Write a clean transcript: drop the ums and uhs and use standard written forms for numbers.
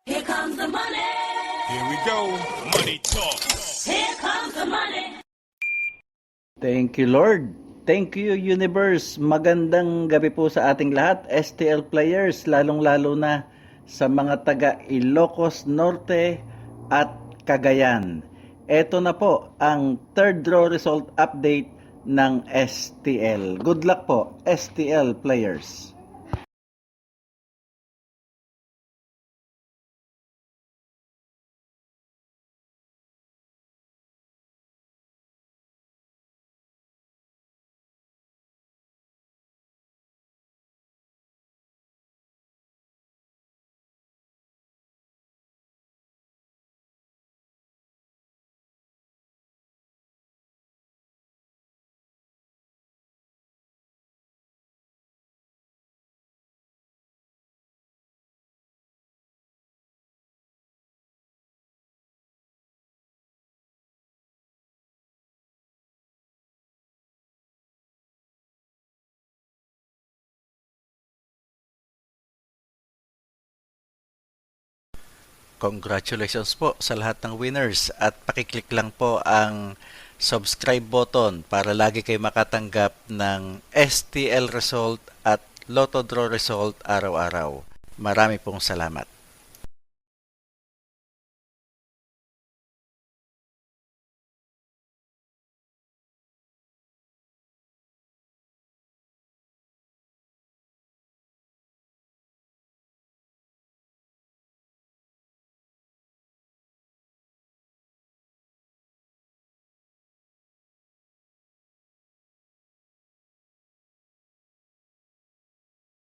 Here comes the money. Here we go. Money talk. Here comes the money. Thank you, Lord. Thank you, Universe. Magandang gabi po sa ating lahat, STL players, lalong-lalo na sa mga taga Ilocos Norte at Cagayan. Ito na po ang third draw result update ng STL. Good luck po, STL players. Congratulations po sa lahat ng winners at pakiclick lang po ang subscribe button para lagi kayo makatanggap ng STL result at Lotto Draw result araw-araw. Marami pong salamat.